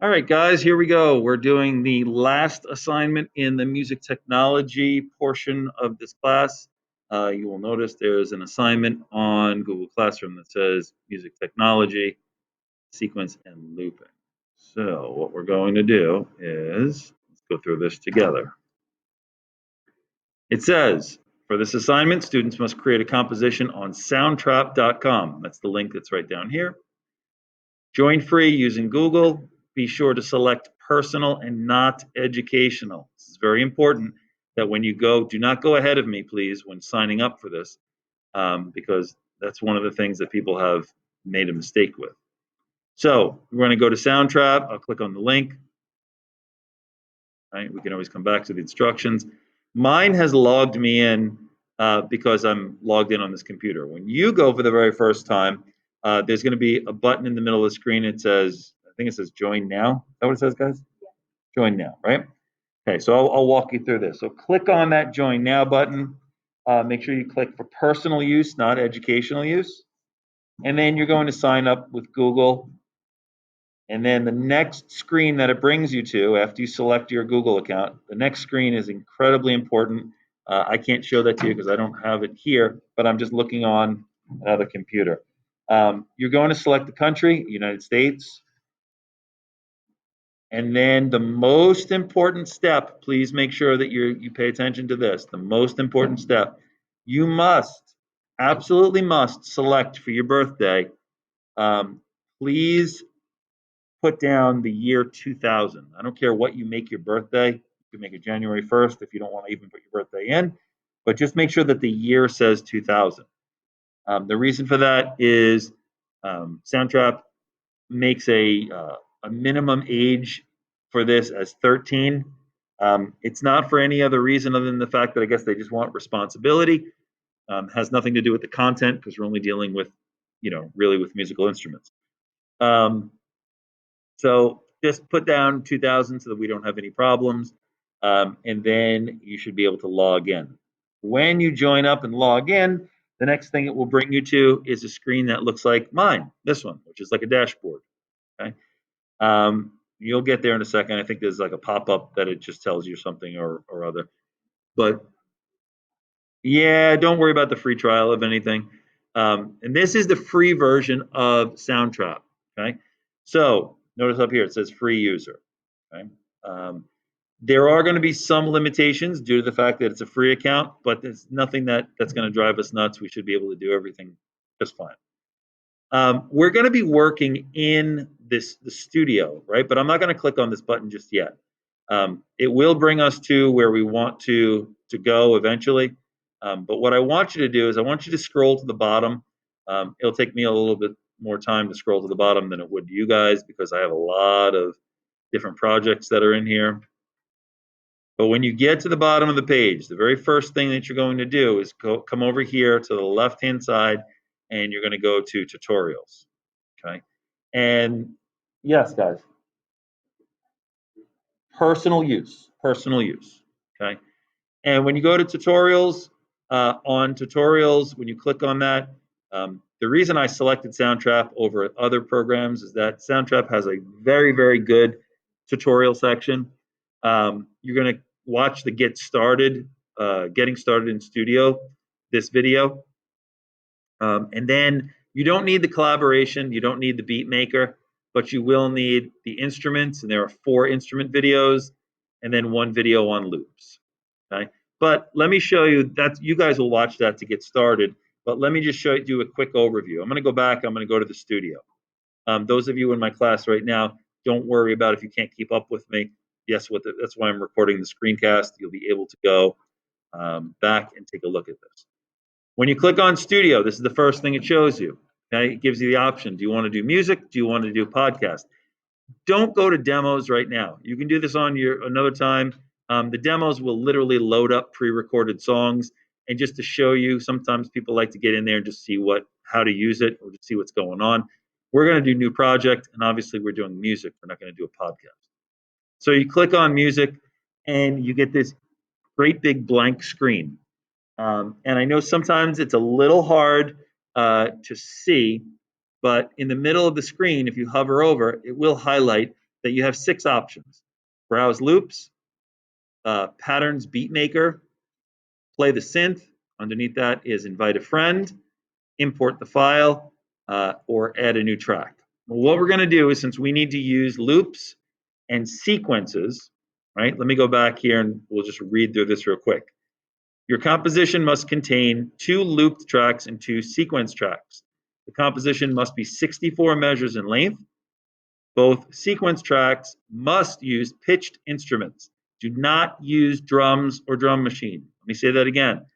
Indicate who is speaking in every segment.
Speaker 1: All right, guys, here we go. We're doing the last assignment in the music technology portion of this class. You will notice there's an assignment on Google Classroom that says music technology, sequence, and looping. So what we're going to do is let's go through this together. It says, for this assignment, students must create a composition on soundtrap.com. That's the link that's right down here. Join free using Google. Be sure to select personal and not educational. This is very important that when you go, do not go ahead of me, please, when signing up for this, because that's one of the things that people have made a mistake with. So we're going to go to Soundtrap. I'll click on the link. Right? We can always come back to the instructions. Mine has logged me in because I'm logged in on this computer. When you go for the very first time, there's going to be a button in the middle of the screen. It says, I think it says join now. Is that what it says, guys? Join now, right? Okay, so I'll walk you through this. So click on that join now button. Make sure you click for personal use, not educational use. And then you're going to sign up with Google. And then the next screen that it brings you to after you select your Google account, the next screen is incredibly important. I can't show that to you because I don't have it here, but I'm just looking on another computer. You're going to select the country, United States. And then the most important step, please make sure that you pay attention to this. The most important step, you must, absolutely must select for your birthday. Please put down the year 2000. I don't care what you make your birthday. You can make it January 1st if you don't want to even put your birthday in, but just make sure that the year says 2000. The reason for that is Soundtrap makes a minimum age for this as 13. It's not for any other reason other than the fact that I guess they just want responsibility. Has nothing to do with the content because we're only dealing with, really with musical instruments. So just put down 2000 so that we don't have any problems. And then you should be able to log in. When you join up and log in, the next thing it will bring you to is a screen that looks like mine, this one, which is like a dashboard. Okay. You'll get there in a second. I think there's like a pop-up that it just tells you something or other. But yeah, don't worry about the free trial of anything. And this is the free version of Soundtrap. Okay. So notice up here it says free user. Okay. There are going to be some limitations due to the fact that it's a free account, but there's nothing that's going to drive us nuts. We should be able to do everything just fine. We're going to be working in the studio, right? But I'm not going to click on this button just yet. It will bring us to where we want to go eventually. But what I want you to do is I want you to scroll to the bottom. It'll take me a little bit more time to scroll to the bottom than it would you guys because I have a lot of different projects that are in here. But when you get to the bottom of the page, the very first thing that you're going to do is come over here to the left-hand side, and you're going to go to tutorials. Okay. And yes, guys, personal use. Okay. And when you go to tutorials, on tutorials, when you click on that, the reason I selected Soundtrap over other programs is that Soundtrap has a very, very good tutorial section. You're going to watch the getting started in studio, this video. And then you don't need the collaboration, you don't need the beat maker, but you will need the instruments, and there are 4 instrument videos, and then 1 video on loops. Okay, but let me show you that. You guys will watch that to get started, but let me just do a quick overview. I'm going to go back. I'm going to go to the studio. Those of you in my class right now, don't worry about if you can't keep up with me. Yes, that's why I'm recording the screencast. You'll be able to go back and take a look at this. When you click on Studio, this is the first thing it shows you. Okay? It gives you the option. Do you want to do music? Do you want to do podcast? Don't go to demos right now. You can do this on another time. The demos will literally load up pre-recorded songs. And just to show you, sometimes people like to get in there and just see how to use it or to see what's going on. We're going to do new project, and obviously we're doing music. We're not going to do a podcast. So you click on music, and you get this great big blank screen. And I know sometimes it's a little hard to see, but in the middle of the screen, if you hover over, it will highlight that you have 6 options. Browse loops, patterns beat maker, play the synth. Underneath that is invite a friend, import the file, or add a new track. What we're going to do is, since we need to use loops and sequences, right? Let me go back here and we'll just read through this real quick. Your composition must contain 2 looped tracks and 2 sequence tracks. The composition must be 64 measures in length. Both sequence tracks must use pitched instruments. Do not use drums or drum machine. Let me say that again.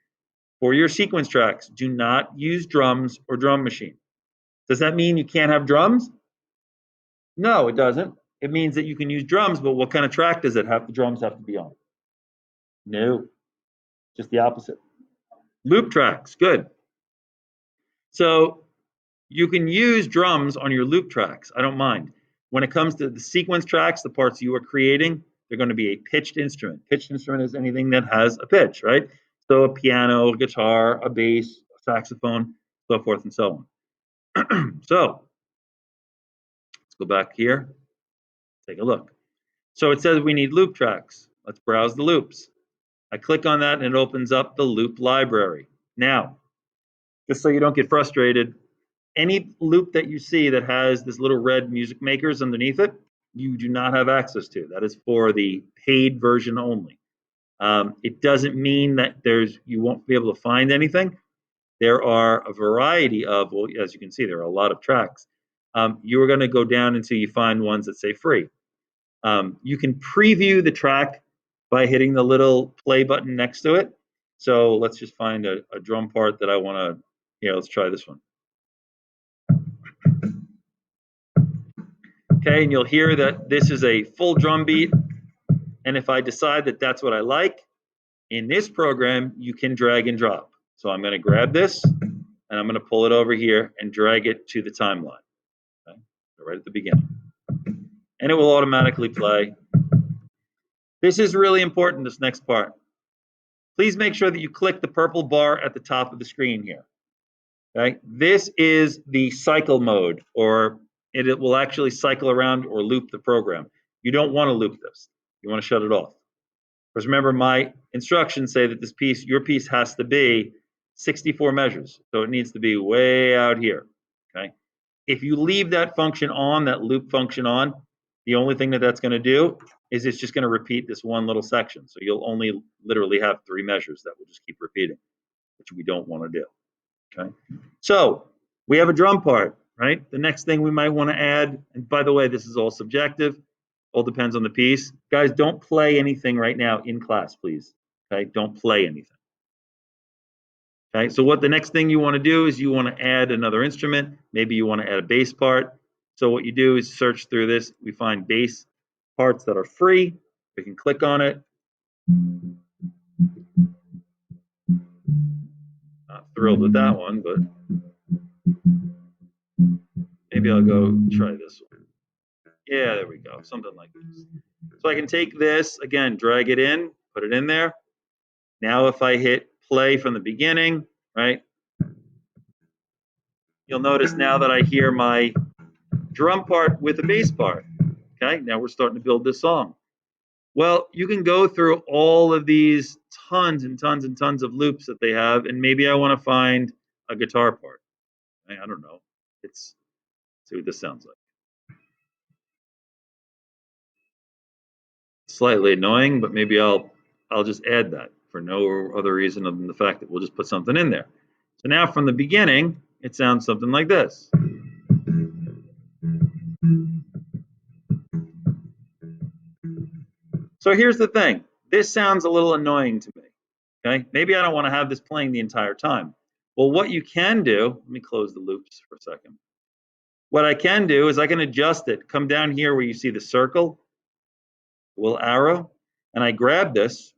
Speaker 1: For your sequence tracks, do not use drums or drum machine. Does that mean you can't have drums? No, it doesn't. It means that you can use drums, but what kind of track does it have? The drums have to be on. No, just the opposite. Loop tracks, good. So you can use drums on your loop tracks. I don't mind. When it comes to the sequence tracks, the parts you are creating, they're going to be a pitched instrument. Pitched instrument is anything that has a pitch, right? So a piano, a guitar, a bass, a saxophone, so forth and so on. So let's go back here, take a look. So it says we need loop tracks. Let's browse the loops. I click on that and it opens up the loop library. Now, just so you don't get frustrated, any loop that you see that has this little red music makers underneath it, you do not have access to. That is for the paid version only. It doesn't mean that you won't be able to find anything. There are a variety of, well, as you can see, there are a lot of tracks. You are going to go down until you find ones that say free. You can preview the track by hitting the little play button next to it. So let's just find a drum part that I want to, let's try this one. Okay, and you'll hear that this is a full drum beat. And if I decide that that's what I like, in this program, you can drag and drop. So I'm going to grab this, and I'm going to pull it over here and drag it to the timeline, okay? Right at the beginning. And it will automatically play. This is really important, this next part. Please make sure that you click the purple bar at the top of the screen here. Okay? This is the cycle mode, or it will actually cycle around or loop the program. You don't want to loop this. You want to shut it off. Because remember, my instructions say that your piece has to be 64 measures. So it needs to be way out here. Okay. If you leave that function on, that loop function on, the only thing that that's going to do is it's just going to repeat this one little section. So you'll only literally have 3 measures that will just keep repeating, which we don't want to do. Okay. So we have a drum part, right? The next thing we might want to add, and by the way, this is all subjective, all depends on the piece. Guys, don't play anything right now in class, please. Okay, don't play anything. Okay, so what the next thing you want to do is you want to add another instrument. Maybe you want to add a bass part. So what you do is search through this. We find bass parts that are free. We can click on it. Not thrilled with that one, but maybe I'll go try this one. Yeah, there we go, something like this. So I can take this, again, drag it in, put it in there. Now if I hit play from the beginning, right, you'll notice now that I hear my drum part with the bass part. Okay, now we're starting to build this song. Well, you can go through all of these tons and tons and tons of loops that they have, and maybe I want to find a guitar part. I don't know. Let's see what this sounds like. Slightly annoying, but maybe I'll just add that for no other reason other than the fact that we'll just put something in there. So now from the beginning, it sounds something like this. So here's the thing. This sounds a little annoying to me. Okay, maybe I don't want to have this playing the entire time. Well, what you can do, let me close the loops for a second. What I can do is I can adjust it. Come down here where you see the circle, little arrow, and I grab this,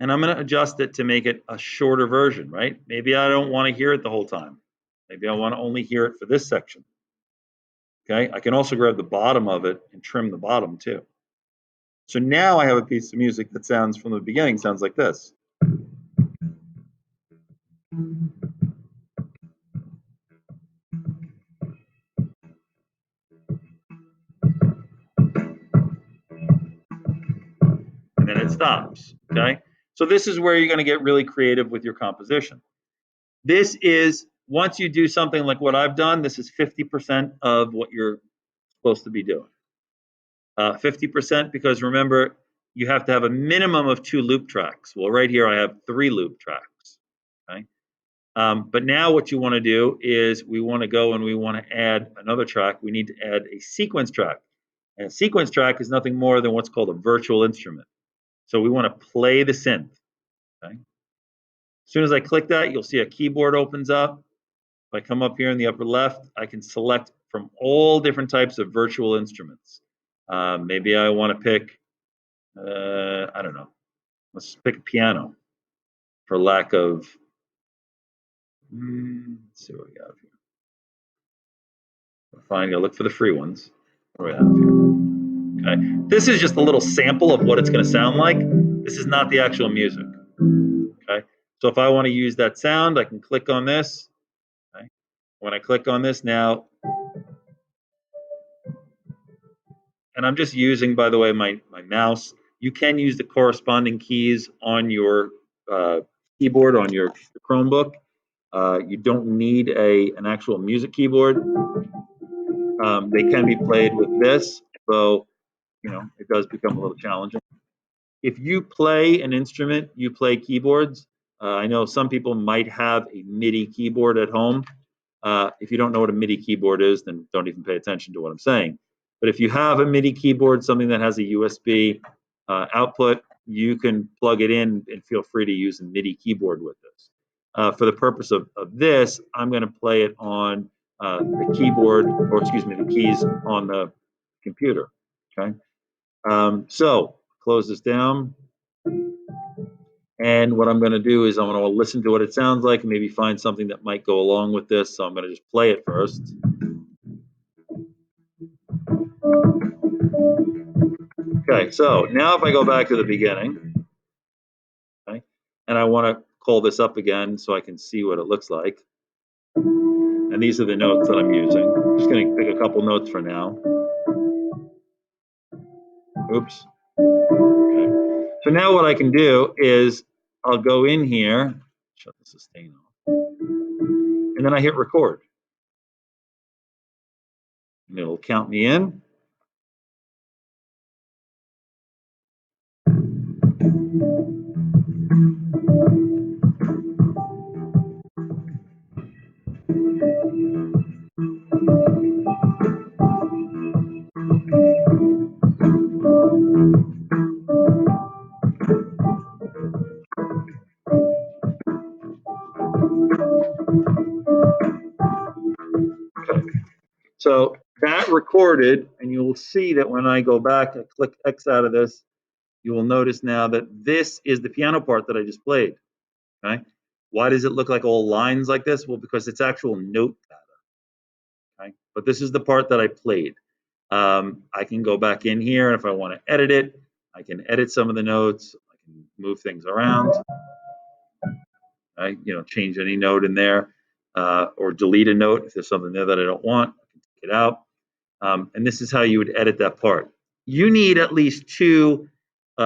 Speaker 1: and I'm going to adjust it to make it a shorter version, right? Maybe I don't want to hear it the whole time. Maybe I want to only hear it for this section. Okay, I can also grab the bottom of it and trim the bottom too. So now I have a piece of music that sounds from the beginning, sounds like this. and it stops, okay? So this is where you're going to get really creative with your composition. This is, once you do something like what I've done, this is 50% of what you're supposed to be doing. 50% because remember, you have to have a minimum of 2 loop tracks. Well, right here I have 3 loop tracks, okay? But now what you want to do is we want to go and we want to add another track. We need to add a sequence track. And a sequence track is nothing more than what's called a virtual instrument. So we want to play the synth, okay? As soon as I click that, you'll see a keyboard opens up. If I come up here in the upper left, I can select from all different types of virtual instruments. Maybe I want to pick, I don't know, let's pick a piano for lack of, let's see what we got here. Fine, go look for the free ones. What do we have here? Okay, this is just a little sample of what it's going to sound like. This is not the actual music. Okay, so if I want to use that sound, I can click on this. Okay. When I click on this now, and I'm just using, by the way, my mouse. You can use the corresponding keys on your keyboard on your Chromebook. You don't need an actual music keyboard. They can be played with this, so it does become a little challenging. If you play an instrument, you play keyboards. I know some people might have a MIDI keyboard at home. If you don't know what a MIDI keyboard is, then don't even pay attention to what I'm saying. But if you have a MIDI keyboard, something that has a USB output, you can plug it in and feel free to use a MIDI keyboard with this. For the purpose of this, I'm going to play it on the keyboard, or excuse me, the keys on the computer. Okay. So close this down. And what I'm going to do is I'm going to listen to what it sounds like and maybe find something that might go along with this. So I'm going to just play it first. Okay, so now if I go back to the beginning, okay, and I want to call this up again so I can see what it looks like. And these are the notes that I'm using. I'm just going to pick a couple notes for now. Oops. Okay. So now what I can do is I'll go in here, shut the sustain off, and then I hit record. And it'll count me in. So that recorded, and you will see that when I go back and click X out of this, you will notice now that this is the piano part that I just played. Okay. Why does it look like all lines like this? Well, because it's actual note data. Okay. But this is the part that I played. I can go back in here, and if I want to edit it, I can edit some of the notes. I can move things around. I, change any note in there, or delete a note if there's something there that I don't want. I can take it out. And this is how you would edit that part. You need at least 2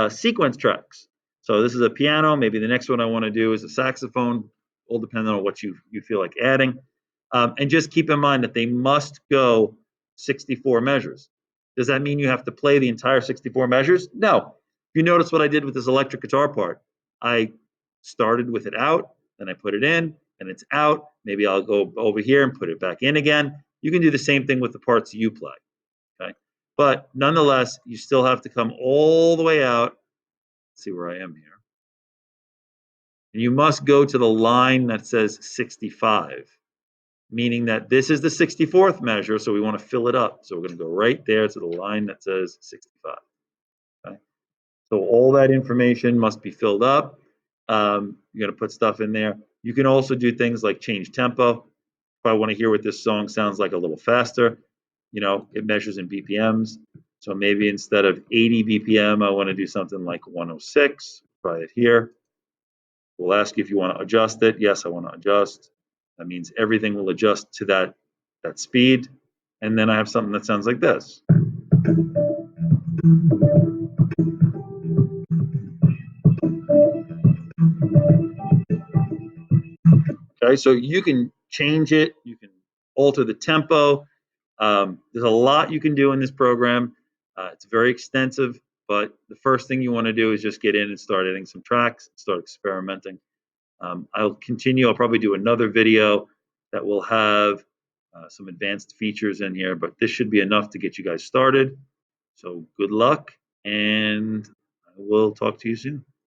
Speaker 1: sequence tracks. So this is a piano. Maybe the next one I want to do is a saxophone. All depending on what you feel like adding. And just keep in mind that they must go 64 measures. Does that mean you have to play the entire 64 measures? No. If you notice what I did with this electric guitar part, I started with it out, then I put it in, and it's out. Maybe I'll go over here and put it back in again. You can do the same thing with the parts you play, okay? But nonetheless, you still have to come all the way out. Let's see where I am here. And you must go to the line that says 65, meaning that this is the 64th measure, so we want to fill it up. So we're going to go right there to the line that says 65, okay? So all that information must be filled up. You're going to put stuff in there. You can also do things like change tempo. If I want to hear what this song sounds like a little faster, it measures in BPMs. So maybe instead of 80 BPM, I want to do something like 106. Try it here. We'll ask you if you want to adjust it. Yes, I want to adjust. That means everything will adjust to that speed. And then I have something that sounds like this. Okay, so you can change it, you can alter the tempo. There's a lot you can do in this program. It's very extensive, but the first thing you want to do is just get in and start editing some tracks, start experimenting. I'll continue. I'll probably do another video that will have some advanced features in here, but this should be enough to get you guys started. So good luck, and I will talk to you soon.